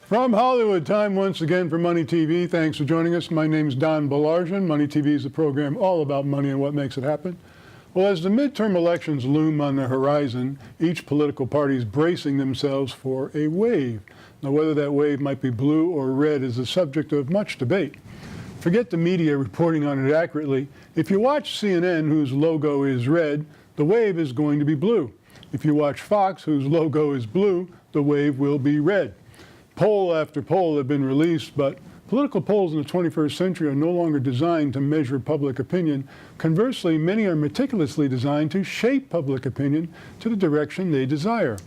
From Hollywood, time once again for Money TV. Thanks for joining us. My name's Don Baillargeon. Money TV is a program all about money and what makes it happen. Well, as the midterm elections loom on the horizon, each political party is bracing themselves for a wave. Now, whether that wave might be blue or red is the subject of much debate. Forget the media reporting on it accurately. If you watch CNN, whose logo is red, the wave is going to be blue. If you watch Fox, whose logo is blue, the wave will be red. Poll after poll have been released, but political polls in the 21st century are no longer designed to measure public opinion. Conversely, many are meticulously designed to shape public opinion to the direction they desire.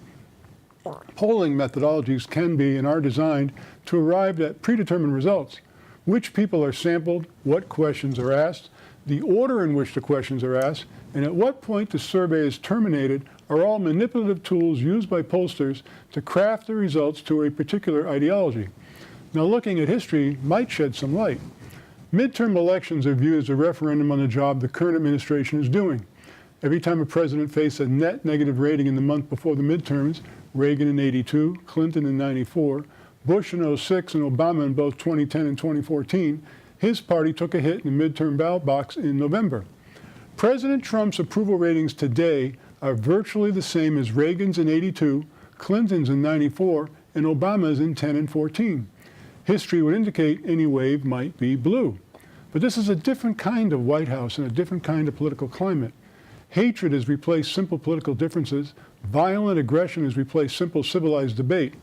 Polling methodologies can be and are designed to arrive at predetermined results. Which people are sampled, what questions are asked, the order in which the questions are asked, and at what point the survey is terminated are all manipulative tools used by pollsters to craft the results to a particular ideology. Now, looking at history might shed some light. Midterm elections are viewed as a referendum on the job the current administration is doing. Every time a president faced a net negative rating in the month before the midterms, Reagan in '82, Clinton in '94, Bush in '06, and Obama in both 2010 and 2014, his party took a hit in the midterm ballot box in November. President Trump's approval ratings today are virtually the same as Reagan's in '82, Clinton's in '94, and Obama's in '10 and '14. History would indicate any wave might be blue. But this is a different kind of White House and a different kind of political climate. Hatred has replaced simple political differences. Violent aggression has replaced simple civilized debate.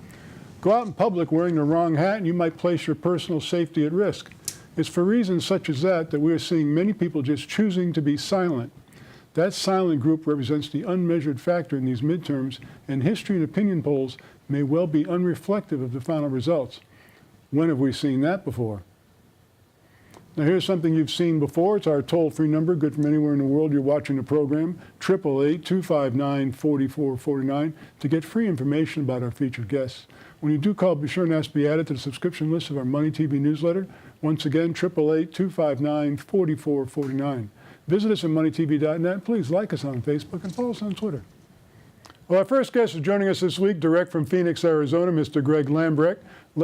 Go out in public wearing the wrong hat and you might place your personal safety at risk. It's for reasons such as that we are seeing many people just choosing to be silent. That silent group represents the unmeasured factor in these midterms, and history and opinion polls may well be unreflective of the final results. When have we seen that before? Now, here's something you've seen before. It's our toll-free number, good from anywhere in the world you're watching the program, 888-259-4449, to get free information about our featured guests. When you do call, be sure and ask to be added to the subscription list of our Money TV newsletter. Once again, 888-259-4449. Visit us at MoneyTV.net. Please like us on Facebook and follow us on Twitter. Well, our first guest is joining us this week, direct from Phoenix, Arizona, Mr. Greg Lambrecht.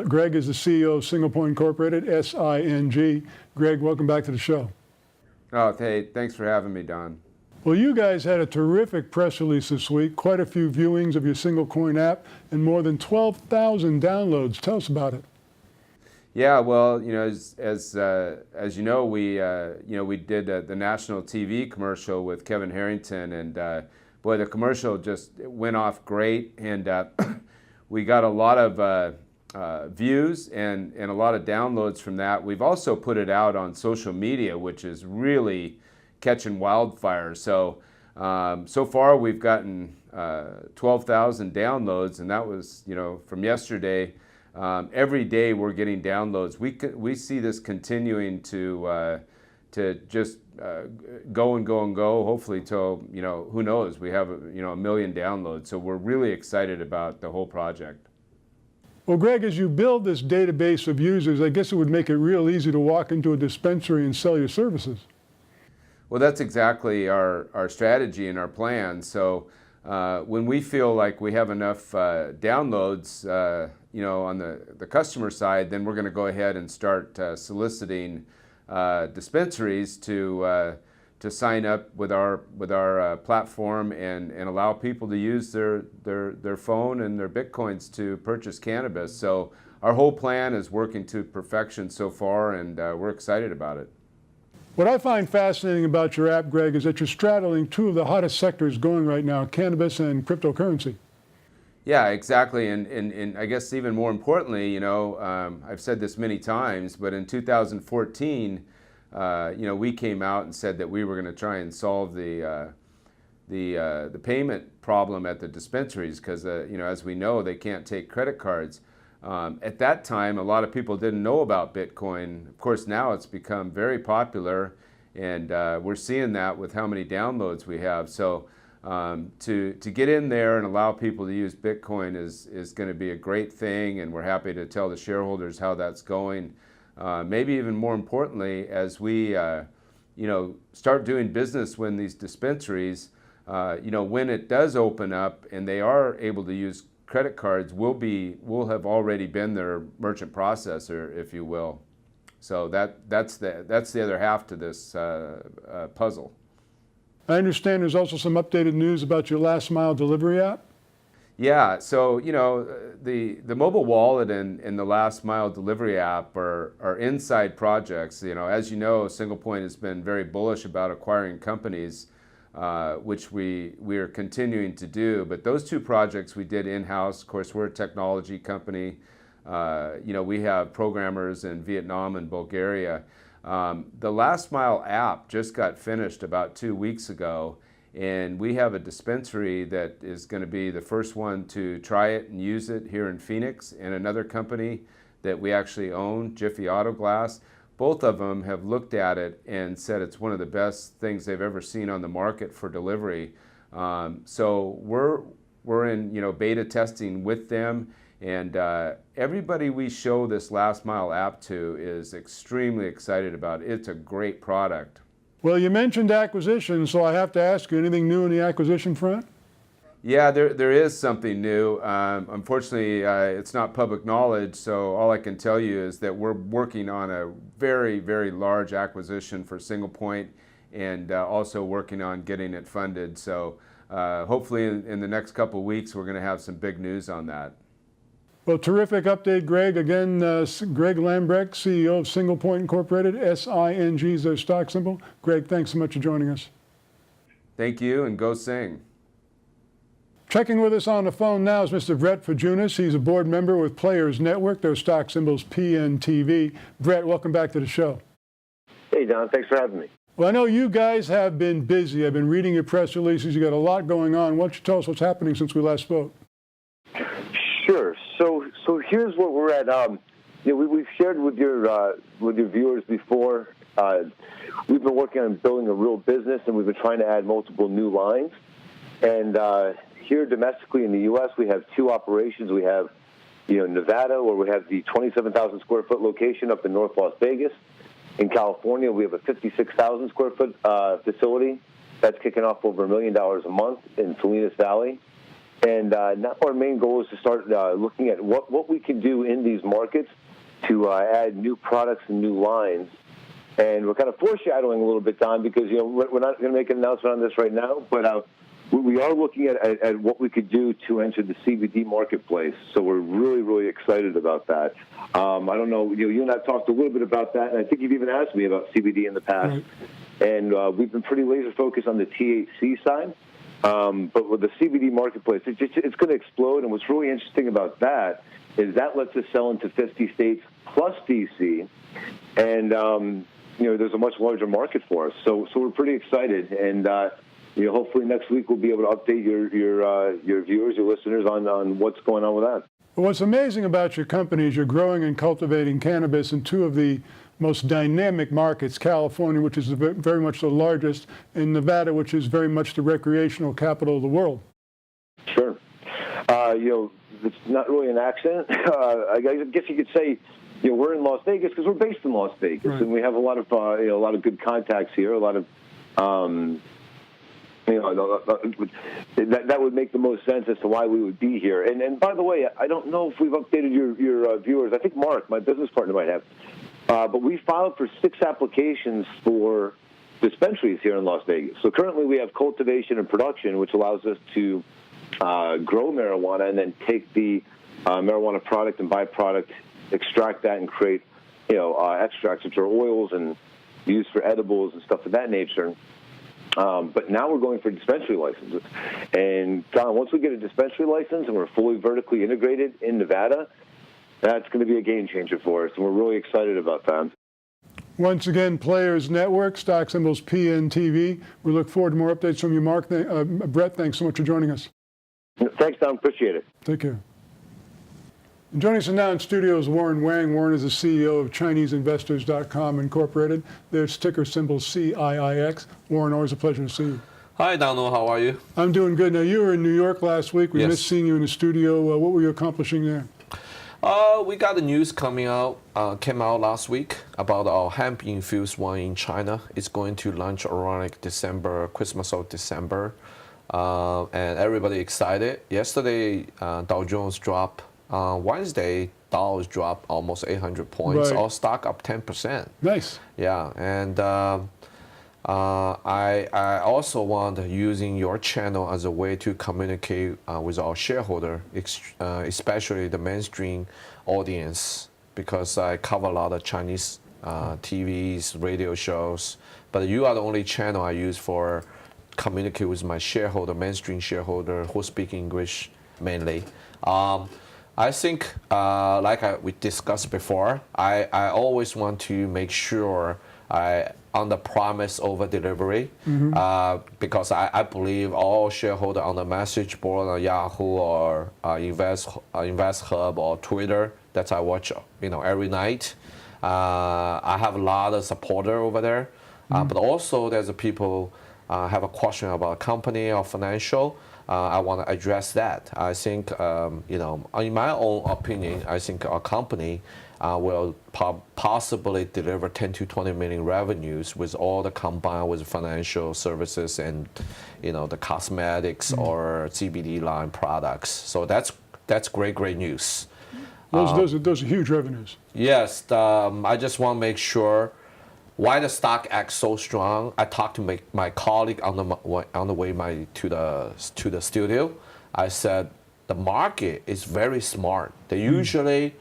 Greg is the CEO of Single Point Incorporated, SING. Greg, welcome back to the show. Oh, hey, thanks for having me, Don. Well, you guys had a terrific press release this week, quite a few viewings of your Single Coin app, and more than 12,000 downloads. Tell us about it. Yeah, well, as you know, we did the national TV commercial with Kevin Harrington, and boy, the commercial just went off great, and we got a lot of views and a lot of downloads from that. We've also put it out on social media, which is really catching wildfire. So so far we've gotten 12,000 downloads, and that was from yesterday. Every day we're getting downloads. We see this continuing to just go and go and go. Hopefully till who knows, we have a million downloads. So we're really excited about the whole project. Well, Greg, as you build this database of users, I guess it would make it real easy to walk into a dispensary and sell your services. Well, that's exactly our strategy and our plan. So when we feel like we have enough downloads, on the customer side, then we're going to go ahead and start soliciting dispensaries to sign up with our platform and allow people to use their phone and their Bitcoins to purchase cannabis. So our whole plan is working to perfection so far, and we're excited about it. What I find fascinating about your app, Greg, is that you're straddling two of the hottest sectors going right now, cannabis and cryptocurrency. Yeah, exactly, and I guess even more importantly, I've said this many times, but in 2014, we came out and said that we were going to try and solve the payment problem at the dispensaries because, as we know, they can't take credit cards. At that time, a lot of people didn't know about Bitcoin. Of course, now it's become very popular, and we're seeing that with how many downloads we have. So to get in there and allow people to use Bitcoin is going to be a great thing, and we're happy to tell the shareholders how that's going. Maybe even more importantly, as we start doing business when these dispensaries, when it does open up and they are able to use credit cards will have already been their merchant processor, if you will. So that's the other half to this puzzle. I understand there's also some updated news about your last mile delivery app. Yeah, so the mobile wallet and the last mile delivery app are inside projects. As you know, SinglePoint has been very bullish about acquiring companies, which we are continuing to do. But those two projects we did in-house. Of course, we're a technology company. We have programmers in Vietnam and Bulgaria. The last mile app just got finished about 2 weeks ago. And we have a dispensary that is going to be the first one to try it and use it here in Phoenix, and another company that we actually own, Jiffy Auto Glass. Both of them have looked at it and said it's one of the best things they've ever seen on the market for delivery. So we're in beta testing with them, and everybody we show this last mile app to is extremely excited about it. It's a great product. Well, you mentioned acquisition, so I have to ask you, anything new on the acquisition front? Yeah, there is something new. Unfortunately, it's not public knowledge, so all I can tell you is that we're working on a very, very large acquisition for SinglePoint, and also working on getting it funded. So hopefully in the next couple of weeks, we're going to have some big news on that. Well, terrific update, Greg. Again, Greg Lambrecht, CEO of SinglePoint Incorporated. SING is their stock symbol. Greg, thanks so much for joining us. Thank you, and go Sing. Checking with us on the phone now is Mr. Brett Fajunas. He's a board member with Players Network. Their stock symbol's PNTV. Brett, welcome back to the show. Hey, Don. Thanks for having me. Well, I know you guys have been busy. I've been reading your press releases. You got a lot going on. Why don't you tell us what's happening since we last spoke? Sure. So here's what we're at. We've shared with your viewers before. We've been working on building a real business, and we've been trying to add multiple new lines. And here domestically in the U.S., we have two operations. We have, Nevada, where we have the 27,000 square foot location up in North Las Vegas. In California, we have a 56,000 square foot facility that's kicking off over $1 million a month in Salinas Valley. And now our main goal is to start looking at what we can do in these markets to add new products and new lines. And we're kind of foreshadowing a little bit, Don, because we're not going to make an announcement on this right now, but we are looking at what we could do to enter the CBD marketplace. So we're really, really excited about that. I don't know, you and I talked a little bit about that, and I think you've even asked me about CBD in the past. Right. And we've been pretty laser focused on the THC side. But with the CBD marketplace, it's going to explode. And what's really interesting about that is that lets us sell into 50 states plus DC. And, there's a much larger market for us. So we're pretty excited. And, hopefully next week we'll be able to update your viewers, your listeners on what's going on with that. Well, what's amazing about your company is you're growing and cultivating cannabis in two of the most dynamic markets, California, which is very much the largest, and Nevada, which is very much the recreational capital of the world. Sure. It's not really an accident. I guess you could say, we're in Las Vegas because we're based in Las Vegas, right. And we have a lot of good contacts here. A lot of, that would make the most sense as to why we would be here. And by the way, I don't know if we've updated your viewers. I think Mark, my business partner, might have. But we filed for 6 applications for dispensaries here in Las Vegas. So currently we have cultivation and production, which allows us to grow marijuana and then take the marijuana product and byproduct, extract that and create, extracts, which are oils and used for edibles and stuff of that nature. But now we're going for dispensary licenses. And, Don, once we get a dispensary license and we're fully vertically integrated in Nevada, that's going to be a game changer for us, and we're really excited about that. Once again, Players Network, stock symbols PNTV. We look forward to more updates from you, Mark. Brett, thanks so much for joining us. Thanks, Don. Appreciate it. Take care. And joining us now in studio is Warren Wang. Warren is the CEO of ChineseInvestors.com Incorporated. Their ticker symbol CIIX. Warren, always a pleasure to see you. Hi, Donald. How are you? I'm doing good. Now, you were in New York last week. We Yes. missed seeing you in the studio. What were you accomplishing there? We got the news came out last week about our hemp-infused wine in China. It's going to launch around December, Christmas or December. and everybody excited. Yesterday, Dow Jones dropped. Wednesday, Dow's dropped almost 800 points. Right. All stock up 10%. Nice. Yeah, and I also want using your channel as a way to communicate with our shareholder, especially the mainstream audience, because I cover a lot of Chinese TVs, radio shows. But you are the only channel I use for communicate with my shareholder, mainstream shareholder who speak English mainly. I think, we discussed before, I always want to make sure I under promise over delivery, because I believe all shareholder on the message board on Yahoo or Invest Hub or Twitter that I watch every night. I have a lot of supporter over there, but also there's a people have a question about company or financial. I want to address that. I think, in my own opinion, I think our company will possibly deliver 10 to 20 million revenues with all the combined with financial services and, the cosmetics or CBD line products. So that's great news. Those are huge revenues. Yes, I just want to make sure why the stock acts so strong. I talked to my colleague on the way to the studio. I said the market is very smart. They usually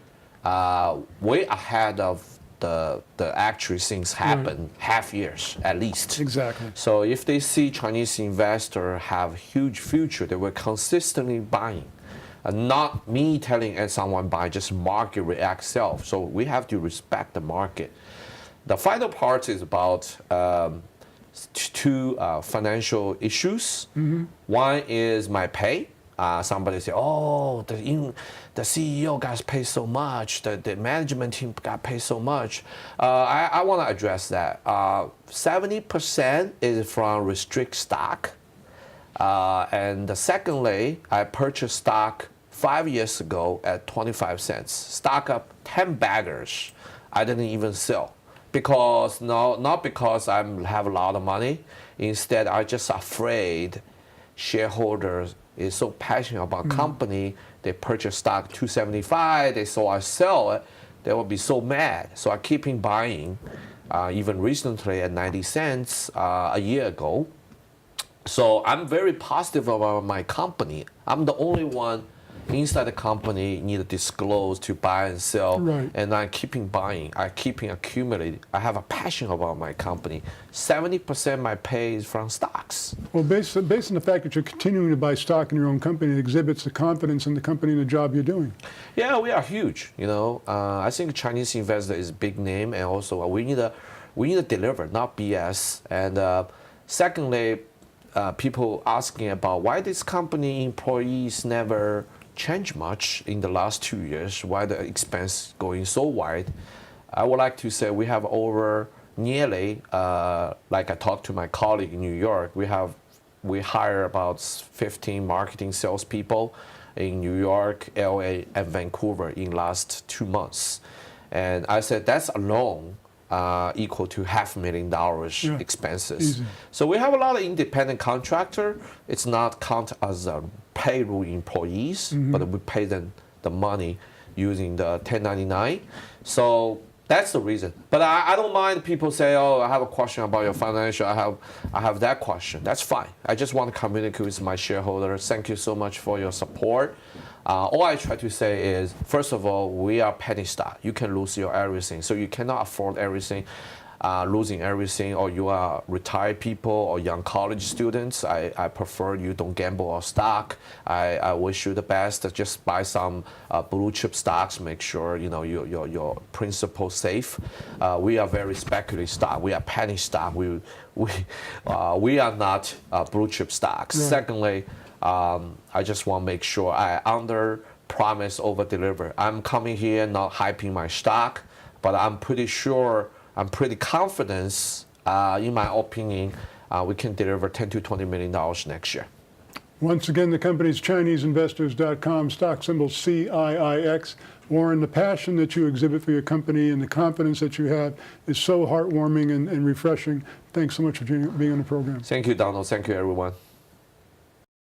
way ahead of the actual things happen half years at least. Exactly. So if they see Chinese investor have huge future, they will consistently buying. Not me telling someone buy, just market react self. So we have to respect the market. The final part is about two financial issues. One is my pay. Somebody say, oh, the CEO got paid so much, the management team got paid so much. I want to address that. 70% is from restrict stock. And secondly, I purchased stock 5 years ago at 25 cents. Stock up 10 baggers. I didn't even sell. Not because I have a lot of money. Instead, I'm just afraid shareholders is so passionate about company. They purchase stock 275. They saw I sell it. They will be so mad. So I keeping buying, even recently at 90 cents a year ago. So I'm very positive about my company. I'm the only one inside the company need to disclose to buy and sell, and I'm keeping buying. I keeping accumulating. I have a passion about my company. 70% of my pay is from stocks. Well, based on the fact that you're continuing to buy stock in your own company, it exhibits the confidence in the company and the job you're doing. Yeah, we are huge. I think Chinese investor is a big name, and also we need to deliver, not BS. And secondly, people asking about why this company employees never change much in the last 2 years, why the expense going so wide. I would like to say we have over nearly, like I talked to my colleague in New York, we hire about 15 marketing salespeople in New York, LA, and Vancouver in last 2 months. And I said that's alone equal to $500,000 expenses. Easy. So we have a lot of independent contractor. It's not count as payroll employees, but we pay them the money using the 1099. So that's the reason. But I don't mind people say, oh, I have a question about your financial. I have that question. That's fine. I just want to communicate with my shareholders. Thank you so much for your support. All I try to say is, first of all, we are penny stock. You can lose your everything. So you cannot afford everything, losing everything, or you are retired people or young college students. I prefer you don't gamble on stock. I wish you the best. Just buy some blue chip stocks. Make sure your principal safe. We are very speculative stock. We are penny stock. We are not blue chip stocks. Right. Secondly, I just want to make sure I under promise over deliver. I'm coming here not hyping my stock, but I'm pretty sure, I'm pretty confident, in my opinion, we can deliver $10 to $20 million next year. Once again, the company's ChineseInvestors.com, stock symbol CIIX. Warren, the passion that you exhibit for your company and the confidence that you have is so heartwarming and refreshing. Thanks so much for being on the program. Thank you, Donald. Thank you, everyone.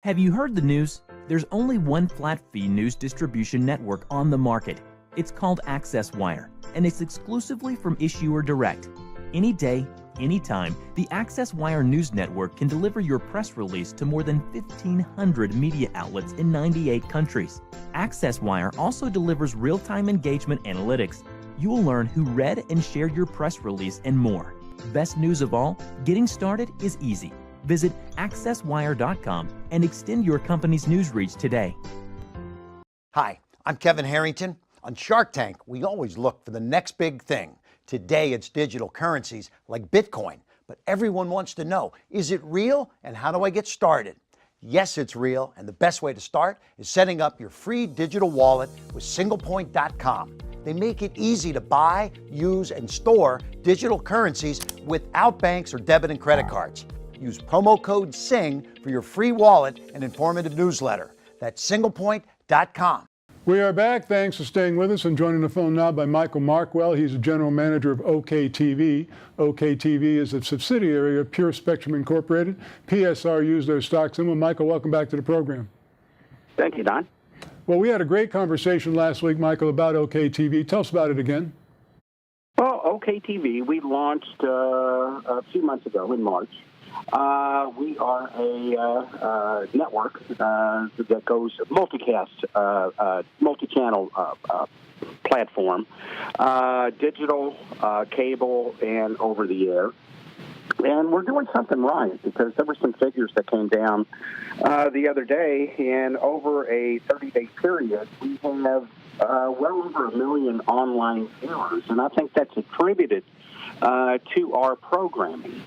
Have you heard the news? There's only one flat-fee news distribution network on the market. It's called AccessWire, and it's exclusively from Issuer Direct. Any day, anytime, the AccessWire News Network can deliver your press release to more than 1,500 media outlets in 98 countries. AccessWire also delivers real-time engagement analytics. You will learn who read and shared your press release and more. Best news of all, getting started is easy. Visit accesswire.com and extend your company's news reach today. Hi, I'm Kevin Harrington. On Shark Tank, we always look for the next big thing. Today, it's digital currencies like Bitcoin. But everyone wants to know, is it real and how do I get started? Yes, it's real, and the best way to start is setting up your free digital wallet with singlepoint.com. They make it easy to buy, use, and store digital currencies without banks or debit and credit cards. Use promo code SING for your free wallet and informative newsletter. That's singlepoint.com. We are back. Thanks for staying with us, and joining the phone now by Michael Markwell. He's the general manager of OKTV. OKTV is a subsidiary of Pure Spectrum Incorporated. PSR used their stock symbol. Michael, welcome back to the program. Thank you, Don. Well, we had a great conversation last week, Michael, about OKTV. Tell us about it again. Well, OKTV, we launched a few months ago in March. We are a network that goes multicast, multi-channel platform, digital, cable, and over the air. And we're doing something right because there were some figures that came down the other day, and over a 30-day period, we have well over 1 million online viewers, and I think that's attributed to our programming.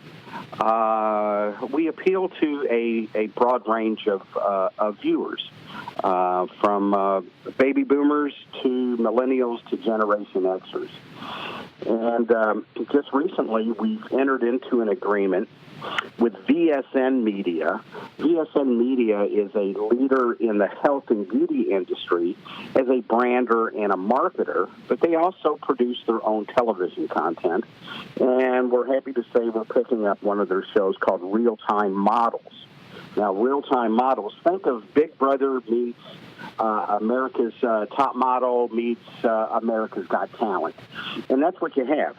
We appeal to a broad range of viewers, from baby boomers to millennials to Generation Xers. And just recently, we've entered into an agreement with VSN Media. VSN Media is a leader in the health and beauty industry as a brander and a marketer, but they also produce their own television content. And we're happy to say we're picking up one of their shows called Real Time Models. Now, Real Time Models, think of Big Brother meets America's Top Model meets America's Got Talent. And that's what you have.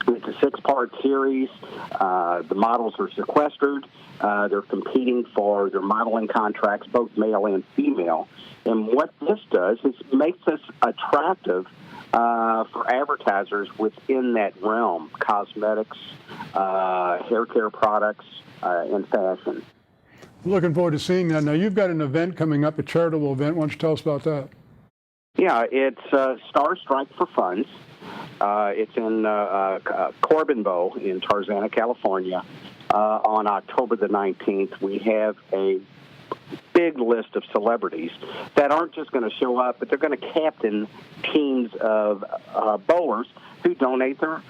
It's a 6-part series. The models are sequestered. They're competing for their modeling contracts, both male and female. And what this does is makes us attractive for advertisers within that realm: cosmetics, hair care products, and fashion. Looking forward to seeing that. Now, you've got an event coming up, a charitable event. Why don't you tell us about that? Yeah, it's Star Strike for Funds. It's in Corbin Bow in Tarzana, California, on October the 19th. We have a big list of celebrities that aren't just going to show up, but they're going to captain teams of bowlers who donate their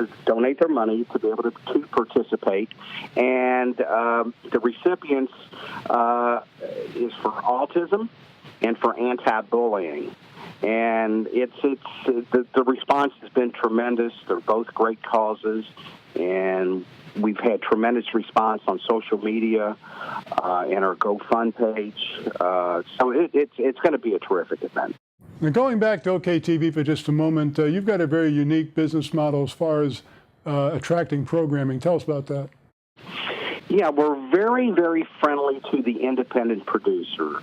money to be able to participate. And the recipients is for autism and for anti-bullying. And the response has been tremendous. They're both great causes, and we've had tremendous response on social media and our GoFund page. So it's going to be a terrific event. Now, going back to OKTV for just a moment, you've got a very unique business model as far as attracting programming. Tell us about that. Yeah, we're very, very friendly to the independent producer.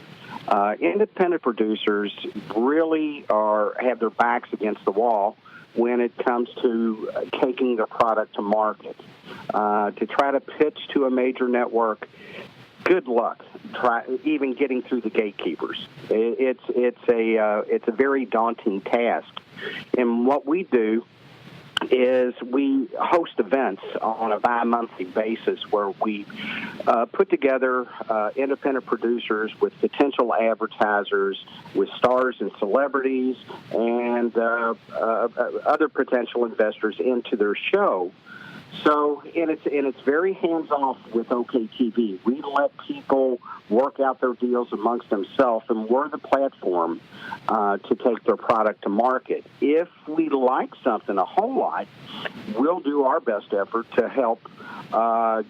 Independent producers really have their backs against the wall when it comes to taking the product to market. To try to pitch to a major network, good luck. Try even getting through the gatekeepers. It's a very daunting task. And what we do is we host events on a bi-monthly basis where we put together independent producers with potential advertisers, with stars and celebrities, and other potential investors into their show So, and it's very hands-off with OKTV. We let people work out their deals amongst themselves, and we're the platform to take their product to market. If we like something a whole lot, we'll do our best effort to help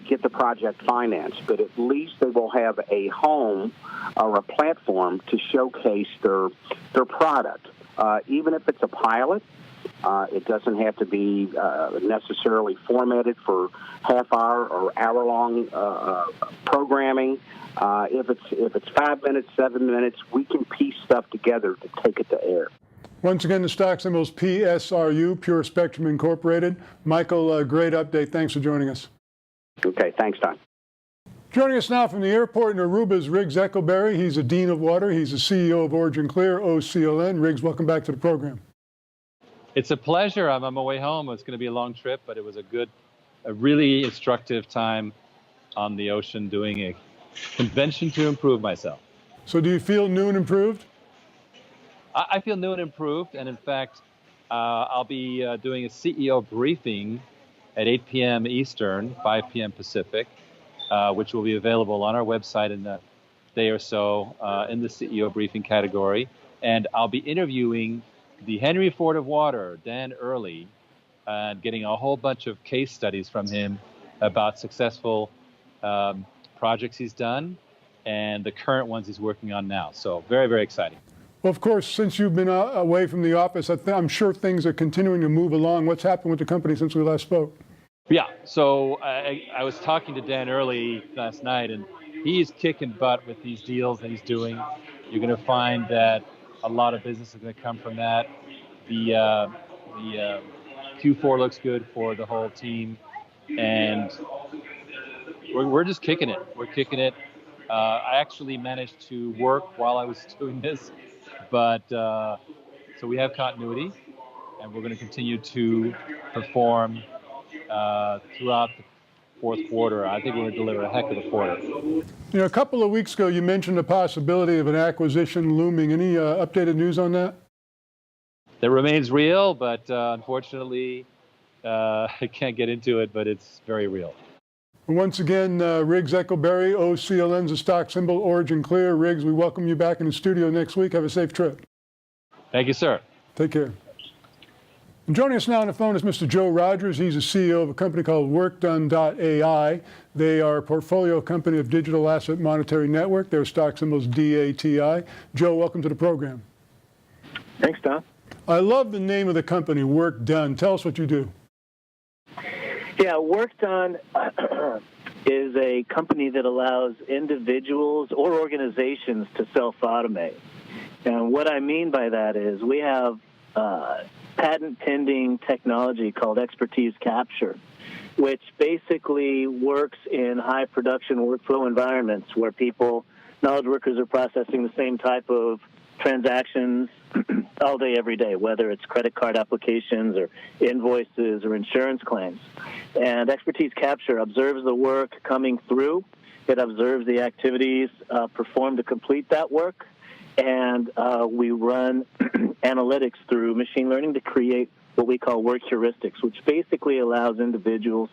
get the project financed. But at least they will have a home or a platform to showcase their product. Even if it's a pilot, it doesn't have to be necessarily formatted for half-hour or hour-long programming. If it's 5 minutes, 7 minutes, we can piece stuff together to take it to air. Once again, the stock symbol is PSRU, Pure Spectrum Incorporated. Michael, great update. Thanks for joining us. Okay, thanks, Don. Joining us now from the airport in Aruba is Riggs Eckelberry. He's a Dean of Water. He's the CEO of Origin Clear, OCLN. Riggs, welcome back to the program. It's a pleasure. I'm on my way home. It's going to be a long trip, but it was a really instructive time on the ocean doing a convention to improve myself. So do you feel new and improved? I feel new and improved, and in fact, I'll be doing a CEO briefing at 8 p.m. Eastern, 5 p.m. Pacific, which will be available on our website in a day or so in the CEO briefing category. And I'll be interviewing the Henry Ford of Water, Dan Early, and getting a whole bunch of case studies from him about successful projects he's done and the current ones he's working on now. So very, very exciting. Well, of course, since you've been away from the office, I'm sure things are continuing to move along. What's happened with the company since we last spoke? Yeah, so I was talking to Dan Early last night, and he's kicking butt with these deals that he's doing. You're going to find that a lot of business is going to come from that. The Q4 looks good for the whole team, and we're just kicking it. We're kicking it. I actually managed to work while I was doing this, but so we have continuity, and we're going to continue to perform throughout the fourth quarter. I think we're going to deliver a heck of a quarter. You know, a couple of weeks ago, you mentioned the possibility of an acquisition looming. Any updated news on that? That remains real, but unfortunately, I can't get into it, but it's very real. Once again, Riggs Eckelberry, OCLN's a stock symbol, Origin Clear. Riggs, we welcome you back in the studio next week. Have a safe trip. Thank you, sir. Take care. And joining us now on the phone is Mr. Joe Rogers. He's the CEO of a company called WorkDone.ai. They are a portfolio company of Digital Asset Monetary Network. Their stock symbol is DATI. Joe, welcome to the program. Thanks, Don. I love the name of the company, WorkDone. Tell us what you do. Yeah, WorkDone is a company that allows individuals or organizations to self-automate. And what I mean by that is we have patent-pending technology called expertise capture, which basically works in high production workflow environments where knowledge workers are processing the same type of transactions all day, every day, whether it's credit card applications or invoices or insurance claims. And expertise capture observes the work coming through. It observes the activities performed to complete that work. And we run analytics through machine learning to create what we call work heuristics, which basically allows individuals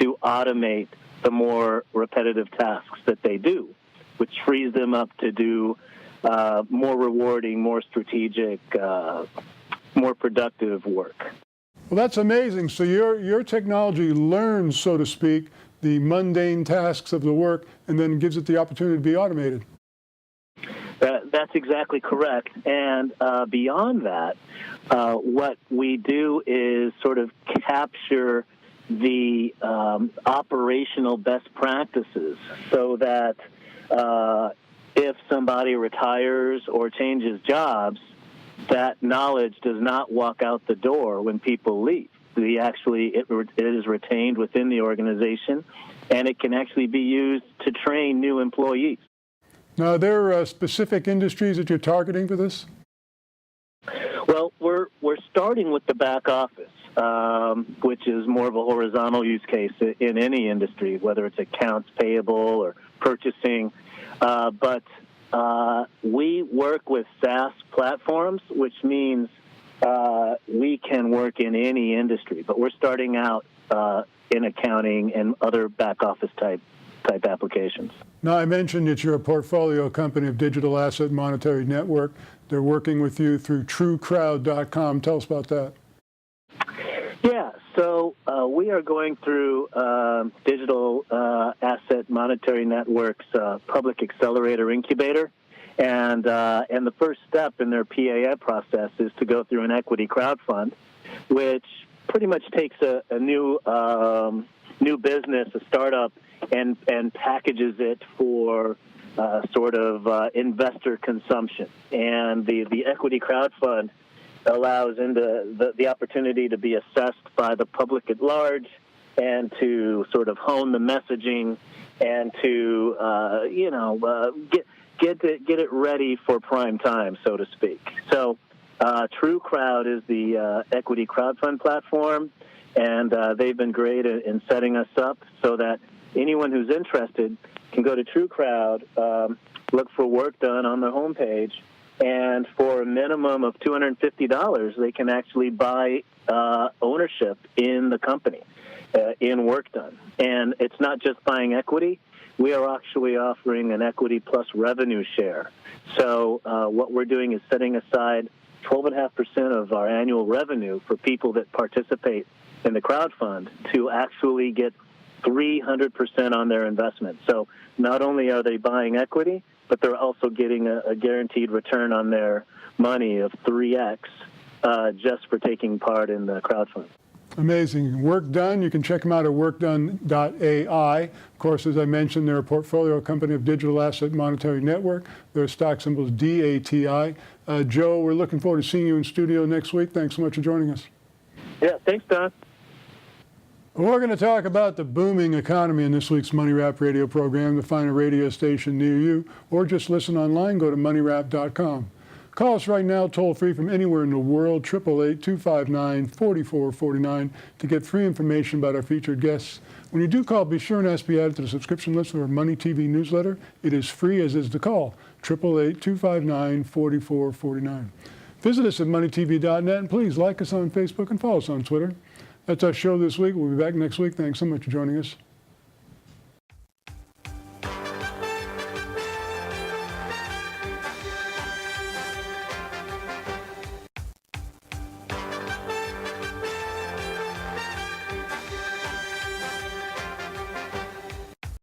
to automate the more repetitive tasks that they do, which frees them up to do more rewarding, more strategic, more productive work. Well, that's amazing. So your technology learns, so to speak, the mundane tasks of the work and then gives it the opportunity to be automated. That's exactly correct. And beyond that, what we do is sort of capture the operational best practices so that if somebody retires or changes jobs, that knowledge does not walk out the door when people leave. It is retained within the organization, and it can actually be used to train new employees. Now, are there specific industries that you're targeting for this? Well, we're starting with the back office, which is more of a horizontal use case in any industry, whether it's accounts payable or purchasing. But we work with SaaS platforms, which means we can work in any industry. But we're starting out in accounting and other back office type applications. Now, I mentioned it's your portfolio company of Digital Asset Monetary Network. They're working with you through truecrowd.com. Tell us about that. Yeah, so we are going through Digital Asset Monetary Network's Public Accelerator Incubator, and the first step in their PAA process is to go through an equity crowdfund, which pretty much takes a new business, a startup, and packages it for sort of investor consumption. And the equity crowdfund allows into the opportunity to be assessed by the public at large, and to sort of hone the messaging, and to get it ready for prime time, so to speak. So TrueCrowd is the equity crowdfund platform, and they've been great in setting us up so that anyone who's interested can go to TrueCrowd, look for work done on the homepage, and for a minimum of $250, they can actually buy ownership in the company, in work done. And it's not just buying equity. We are actually offering an equity plus revenue share. So what we're doing is setting aside 12.5% of our annual revenue for people that participate in the crowdfund to actually get 300% on their investment. So not only are they buying equity, but they're also getting a guaranteed return on their money of 3x just for taking part in the crowdfund. Amazing. Work Done. You can check them out at workdone.ai. Of course, as I mentioned, they're a portfolio company of Digital Asset Monetary Network. Their stock symbol is DATI. Joe, we're looking forward to seeing you in studio next week. Thanks so much for joining us. Yeah, thanks, Don. We're going to talk about the booming economy in this week's Money Wrap radio program. To find a radio station near you or just listen online, go to moneywrap.com. Call us right now, toll-free from anywhere in the world, 888-259-4449, to get free information about our featured guests. When you do call, be sure and ask to be added to the subscription list of our Money TV newsletter. It is free, as is the call, 888-259-4449. Visit us at MoneyTV.net, and please like us on Facebook and follow us on Twitter. That's our show this week. We'll be back next week. Thanks so much for joining us.